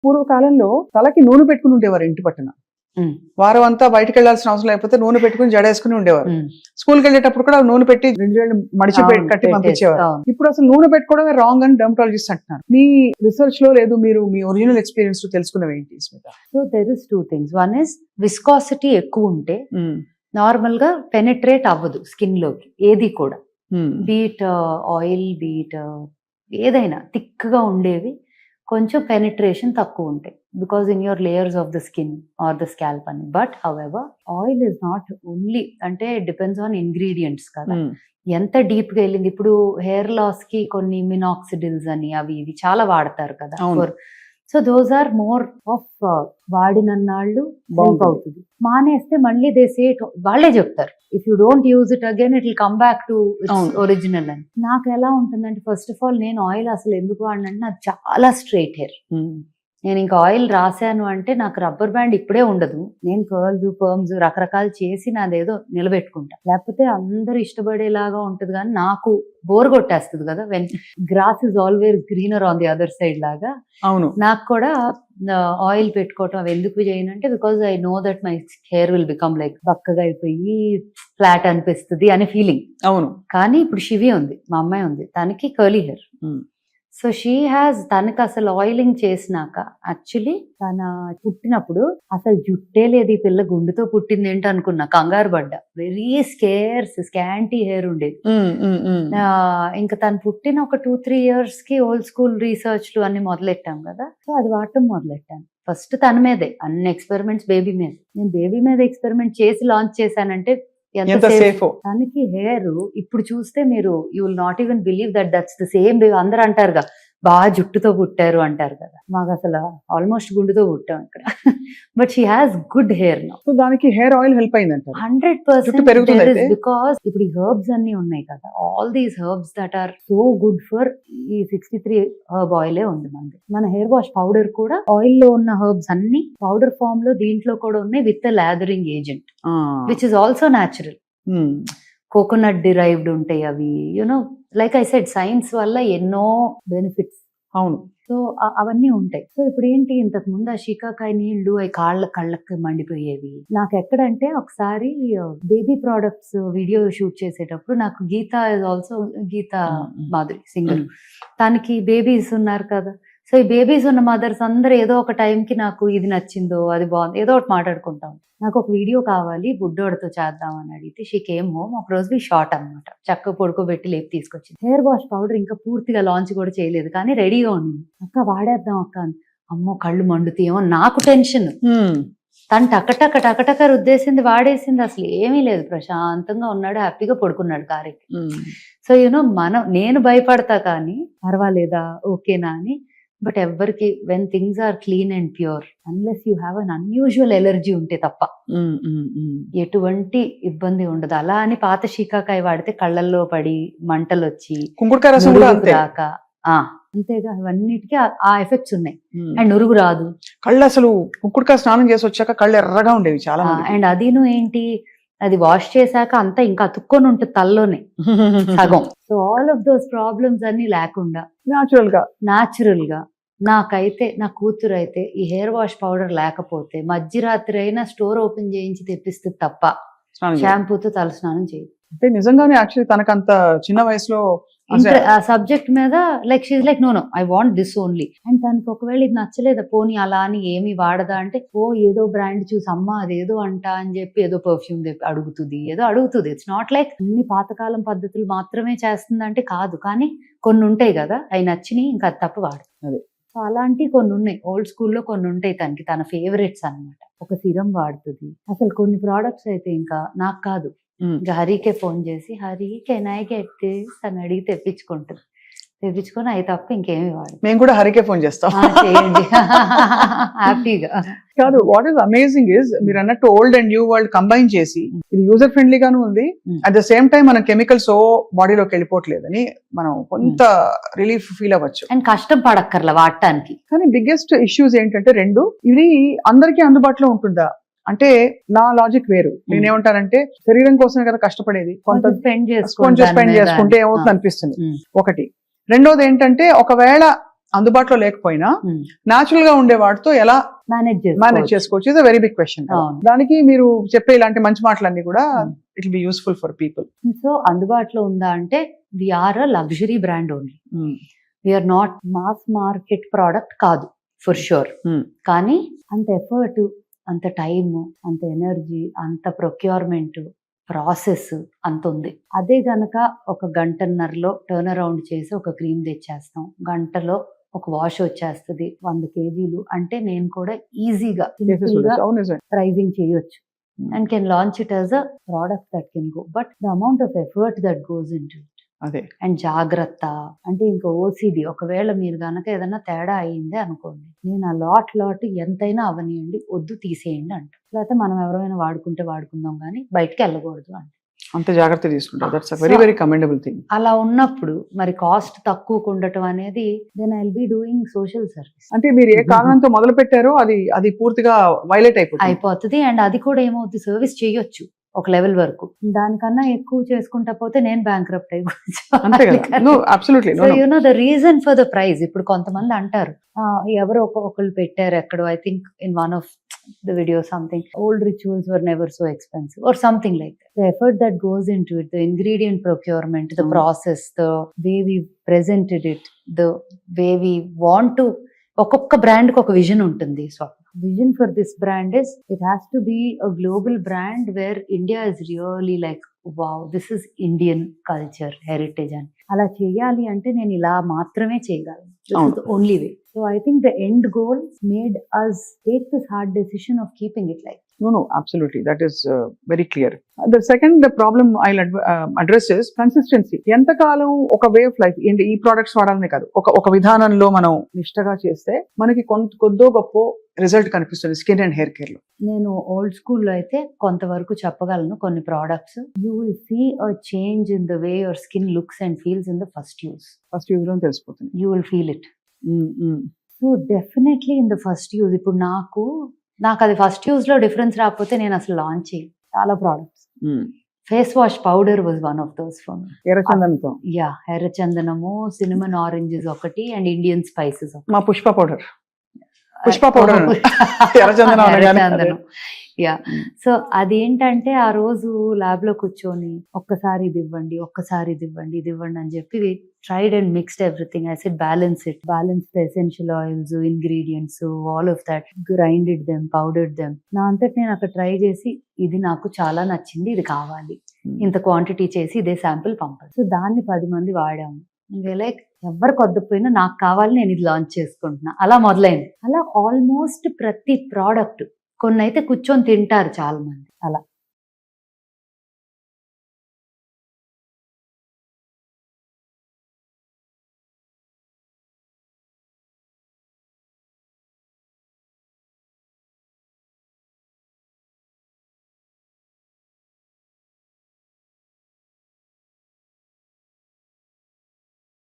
పూర్వకాలంలో తలకి నూనె పెట్టుకుని ఉండేవారు ఇంటి పట్టున. వారం అంతా బయటకు వెళ్లాల్సిన అవసరం లేకపోతే నూనె పెట్టుకుని జడేసుకుని ఉండేవారు. స్కూల్కి వెళ్ళేటప్పుడు కూడా నూనె పెట్టి 2 వేలు మడిచి కట్టి పంపించేవారు. ఇప్పుడు అసలు నూనె పెట్టుకోవడమే రాంగ్ అని డెర్మటాలజిస్ట్ అంటున్నారు. మీ రీసెర్చ్ లో లేదు, మీరు మీ ఒరిజినల్ ఎక్స్పీరియన్స్ లో తెలుసుకున్నవి ఏంటి Smitha? So there is 2 things. One is viscosity ఎక్కువ ఉంటే నార్మల్ గా పెనిట్రేట్ అవ్వదు స్కిన్ లోకి ఏది కూడా. బీట్ ఆయిల్, బీట్ ఏదైనా థిక్ గా ఉండేవి కొంచెం పెనిట్రేషన్ తక్కువ ఉంటాయి because in your layers of the skin or the scalp అని. But however oil is not only, అంటే డిపెండ్స్ ఆన్ ఇంగ్రీడియంట్స్ కదా, ఎంత డీప్ గా వెళ్ళింది. ఇప్పుడు హెయిర్ లాస్ కి కొన్ని మినాక్సిడిల్స్ అని అవి ఇవి చాలా వాడతారు కదా. So those are more of వాడినన్నాళ్ళు హెల్ప్ అవుతుంది. మానేస్తే మళ్ళీ దే సే వాళ్ళే చెప్తారు if you don't use it again it will come back to its original అని. నాకు ఎలా ఉంటుందంటే ఫస్ట్ ఆఫ్ ఆల్ నేను ఆయిల్ అసలు ఎందుకు వాడినంటే నాకు చాలా స్ట్రైట్ హెయిర్. నేను ఇంకా ఆయిల్ రాశాను అంటే నాకు రబ్బర్ బ్యాండ్ ఇప్పుడే ఉండదు. నేను కర్ల్స్ పర్మ్స్ రకరకాలు చేసి నాదేదో నిలబెట్టుకుంటా, లేకపోతే అందరూ ఇష్టపడేలాగా ఉంటది. కానీ నాకు బోర్ కొట్టేస్తుంది కదా, when grass is always greener on the other side లాగా. అవును, నాకు కూడా ఆయిల్ పెట్టుకోవటం అవి ఎందుకు చేయను అంటే because I know that my hair will become like బక్కగా అయిపోయి ఫ్లాట్ అనిపిస్తుంది అనే ఫీలింగ్. అవును, కానీ ఇప్పుడు శివి ఉంది, మా అమ్మాయి ఉంది, తనకి curly hair. So she has, తనకి అసలు ఆయిలింగ్ చేసినాక యాక్చువల్లీ తన పుట్టినప్పుడు అసలు జుట్టే లేదు, ఈ పిల్ల గుండుతో పుట్టింది ఏంటి అనుకున్నా, కంగారు పడ్డా. వెరీ స్కాంటీ హెయిర్ ఉండేది. ఇంకా తను పుట్టిన ఒక 2-3 years కి ఓల్డ్ స్కూల్ రీసెర్చ్లు అన్ని మొదలెట్టాం కదా. సో అది వాడటం మొదలెట్టాను. ఫస్ట్ తన మీదే అన్ని ఎక్స్పెరిమెంట్స్, బేబీ మీద. నేను బేబీ మీద ఎక్స్పెరిమెంట్ చేసి లాంచ్ చేశానంటే ఎంత సేఫ్. తనకి హెయిర్ ఇప్పుడు చూస్తే మీరు you will not even believe that that's the same baby. అందరూ అంటారుగా బాగా జుట్టుతో పుట్టారు అంటారు కదా, మాకు అసలు ఆల్మోస్ట్ గుండుతో పుట్టాం ఇక్కడ. But she has good hair now. So దానికి హెయిర్ ఆయిల్ హెల్ప్ అయిందంట 100%. బికాస్ ఇప్పుడు ఈ హెర్బ్స్ అన్ని ఉన్నాయి కదా, all these herbs that are so good for ఈ 63 హెర్బ్ ఆయిలే ఉంది మనది. మన హెయిర్ వాష్ పౌడర్ కూడా ఆయిల్ లో ఉన్న హెర్బ్స్ అన్ని పౌడర్ ఫామ్ లో దీంట్లో కూడా ఉన్నాయి with lathering agent which is also natural. Coconut derived ఉంటాయి అవి. You know like I said science వల్ల ఎన్నో బెనిఫిట్స్. అవును, సో అవన్నీ ఉంటాయి. సో ఇప్పుడు ఏంటి, ఇంతకు ముందు ఆ షికాకాయ నీళ్లు అవి కళ్ళకి మండిపోయేవి. నాకు ఎక్కడంటే ఒకసారి బేబీ ప్రోడక్ట్స్ వీడియో షూట్ చేసేటప్పుడు నాకు Geetha is also, Geetha Madhuri singer, తనకి బేబీస్ ఉన్నారు కదా. సో ఈ బేబీస్ ఉన్న మదర్స్ అందరూ ఏదో ఒక టైంకి నాకు ఇది నచ్చిందో అది బాగుంది ఏదో ఒకటి మాట్లాడుకుంటాం. నాకు ఒక వీడియో కావాలి బుడ్డోడితో చేద్దామని అడిగితే షీ కేమ్ హోమ్. ఒక రోజు షార్ట్ అనమాట, చక్క పడుకోబెట్టి లేపి తీసుకొచ్చింది. హెయిర్ వాష్ పౌడర్ ఇంకా పూర్తిగా లాంచ్ కూడా చేయలేదు కానీ రెడీగా ఉంది. అక్క వాడేద్దాం అక్క. అమ్మో కళ్ళు మండుతాయేమో నాకు టెన్షన్. తను టకటక రుద్దేసింది, వాడేసింది, అసలు ఏమీ లేదు, ప్రశాంతంగా ఉన్నాడు, హ్యాపీగా పడుకున్నాడు కారెక్కి. సో యూనో నేను భయపడతా కానీ పర్వాలేదా ఓకేనా అని. బట్ ఎవరికి when things are clean and pure, unless you have an unusual allergy ఉంటే తప్ప ఎటువంటి ఇబ్బంది ఉండదు. అలా అని పాత షీకాకాయ వాడితే కళ్ళల్లో పడి మంటలు వచ్చి రాక అంతేగా ఇవన్నిటికీ ఆ ఎఫెక్ట్స్ ఉన్నాయి. అండ్ నురుగు రాదు, కళ్ళు అసలు కుంకుడుకాయ స్నానం చేసి వచ్చాక కళ్ళు ఎర్రగా ఉండేవి చాలా. అండ్ అదిను ఏంటి, అది వాష్ చేశాక అంతా ఇంకా అతుక్కొని ఉంటుంది తల్లోనే సగం. So all of those problems అన్ని లేకుండా న్యాచురల్ గా నాకైతే, నా కూతురు అయితే ఈ హెయిర్ వాష్ పౌడర్ లేకపోతే మధ్యరాత్రి అయినా స్టోర్ ఓపెన్ చేయించి తెప్పిస్తుంది తప్ప షాంపూతో తలస్నానం చేయదు. అంటే నిజంగానే యాక్చువల్లీ తనకంత చిన్న వయసులో ఆ సబ్జెక్ట్ మీద like she's like no I want this only. And తనకి ఒకవేళ ఇది నచ్చలేదా పోనీ అలా అని ఏమి వాడదా అంటే ఏదో బ్రాండ్ చూసి అమ్మ అదేదో అంట అని చెప్పి ఏదో పర్ఫ్యూమ్ అడుగుతుంది. ఇట్స్ నాట్ లైక్ అన్ని పాతకాలం పద్ధతులు మాత్రమే చేస్తుందంటే కాదు, కానీ కొన్ని ఉంటాయి కదా అవి నచ్చినాయి ఇంకా అది తప్ప వాడు. సో అలాంటివి కొన్ని ఉన్నాయి, ఓల్డ్ స్కూల్లో కొన్ని ఉంటాయి తనకి, తన ఫేవరెట్స్ అనమాట. ఒక సిరం వాడుతుంది. అసలు కొన్ని ప్రోడక్ట్స్ అయితే ఇంకా నాకు కాదు, ఇంకా హరికే ఫోన్ చేసి Hari can I get this అని అడిగి తెప్పించుకొని అవి తప్ప ఇంకేమి వాడు. మేము కూడా హరికే ఫోన్ చేస్తాం హ్యాపీగా. కాదు, వాట్ ఈస్ అమేజింగ్ ఇస్ మీరు అన్నట్టు old and new world combine చేసి ఇది యూజర్ ఫ్రెండ్లీ గాను ఉంది, అట్ ద సేమ్ టైం మనం కెమికల్స్ బాడీలోకి వెళ్ళిపోవట్లేదని మనం కొంత రిలీఫ్ ఫీల్ అవ్వచ్చు. అండ్ కష్టం పడక్కర్లా వాడటానికి. కానీ బిగ్గెస్ట్ ఇష్యూస్ ఏంటంటే రెండు, ఇది అందరికీ అందుబాటులో ఉంటుందా అంటే నా లాజిక్ వేరు. నేనేమంటానంటే శరీరం కోసమే కదా కష్టపడేది, కొంత స్పెండ్ చేసుకుంటే ఏమవుతుంది అనిపిస్తుంది ఒకటి. రెండోది ఏంటంటే ఒకవేళ అందుబాటులో లేకపోయినా న్యాచురల్ గా ఉండే వాటితో ఎలా మేనేజ్ చేసుకోవచ్చు is a very big question. దానికి మీరు చెప్పే ఇలాంటి మంచి మాటలన్నీ కూడా it will be useful for people. So అందుబాటులో ఉందా అంటే we're a luxury brand only, we're not mass market product కాదు ఫర్ షూర్. కానీ అంత ఎఫర్ట్, అంత టైమ్, అంత ఎనర్జీ, అంత ప్రొక్యూర్మెంట్ ప్రాసెస్ అంత ఉంది. అదే గనక ఒక గంటన్నరలో టర్న్ అరౌండ్ చేసి ఒక క్రీమ్ తెచ్చేస్తాం, గంటలో ఒక వాష్ వచ్చేస్తుంది 100 kgs అంటే నేను కూడా ఈజీగా ప్రైజింగ్ చేయొచ్చు and can launch it as a product that can go. But the amount of effort that goes in to అదే అండ్ జాగ్రత్త అంటే ఇంకా ఓసిడి. ఒకవేళ మీరు గనక ఏదైనా తేడా అయ్యింది అనుకోండి, నేను ఆ లాట్ ఎంతైనా అవనియండి, వద్దు తీసేయండి అంట. లేకపోతే మనం ఎవరైనా వాడుకుంటే వాడుకుందాం కానీ బయటకి వెళ్ళకూడదు అంటే అంత జాగ్రత్త తీసుకుంటారు. That's very very commendable thing. అలా ఉన్నప్పుడు మరి కాస్ట్ తక్కువ ఉండటం అనేది then I will be doing social service. అంటే మీరు ఏ కారణంతో మొదలు పెట్టారో అది పూర్తిగా వైలేట్ అయిపోతుంది అండ్ అది కూడా ఏమవుతుంది, సర్వీస్ చేయొచ్చు ఒక లెవెల్ వరకు. దానికన్నా ఎక్కువ చేసుకుంటా పోతే నేను బ్యాంక్రప్ట్ అయిపోతాను. You know the reason for the price. ఇప్పుడు కొంతమంది అంటారు ఎవరో ఒకళ్ళు పెట్టారు ఎక్కడో, I think in one of the video something, old rituals were never so expensive or something like that. The effort that goes into it, the ingredient procurement, the process, the way we presented it, the way we want to, ఒక్కొక్క brand కి ఒక vision ఉంటుంది. So vision for this brand is it has to be a global brand where India is really like wow this is Indian culture heritage అని. అలా చేయాలి అంటే నేను ఇలా మాత్రమే చేయగలను. This is the only way. So I think the end goal made us take this hard decision of keeping it like. No, absolutely. That is very clear. The second problem I'll address is consistency. ఎంతకాలం ఒక way of life ఈ products వాడాలనే కాదు, ఒక విధానంలో మనం నిష్టగా చేస్తే మనకి కొద్దో గొప్ప రిజల్ట్ కనిపిస్తుంది స్కిన్ అండ్ హెయిర్ కేర్ లో. నేను ఓల్డ్ స్కూల్లో అయితే కొంతవరకు చెప్పగలను. కొన్ని products you will see a change in the way your skin looks and feels in the first use లో తెలిసిపోతుంది. You will feel it. So definitely in the first use. ఇప్పుడు నాకు అది ఫస్ట్ యూజ్ లో డిఫరెన్స్ రాకపోతే నేను అసలు launch చేయి. చాలా products, face wash powder was one of those for me. ఎర్రచందనము, సినిమన్ ఆరెంజెస్ ఒకటి అండ్ ఇండియన్ స్పైసెస్. మా పుష్ప పౌడర్ ఎర్రచందనం. యా. సో అదేంటంటే ఆ రోజు ల్యాబ్ లో కూర్చొని ఒక్కసారి ఇది ఇవ్వండి, ఒక్కసారి ఇది ఇవ్వండి, ఇది ఇవ్వండి అని చెప్పి tried and mixed everything. I said balance the essential oils, ingredients, all of that, grinded them, powdered them. నా అంతటి నేను అక్కడ ట్రై చేసి ఇది నాకు చాలా నచ్చింది, ఇది కావాలి, ఇంత క్వాంటిటీ చేసి ఇదే శాంపుల్ పంపాలి. సో దాన్ని 10 మంది వాడాము. లైక్ ఎవరు కొద్దపోయినా నాకు కావాలి, నేను ఇది లాంచ్ చేసుకుంటున్నా. అలా మొదలైంది. అలా ఆల్మోస్ట్ ప్రతి ప్రోడక్ట్, కొన్ని అయితే కూర్చొని తింటారు చాలా మంది. అలా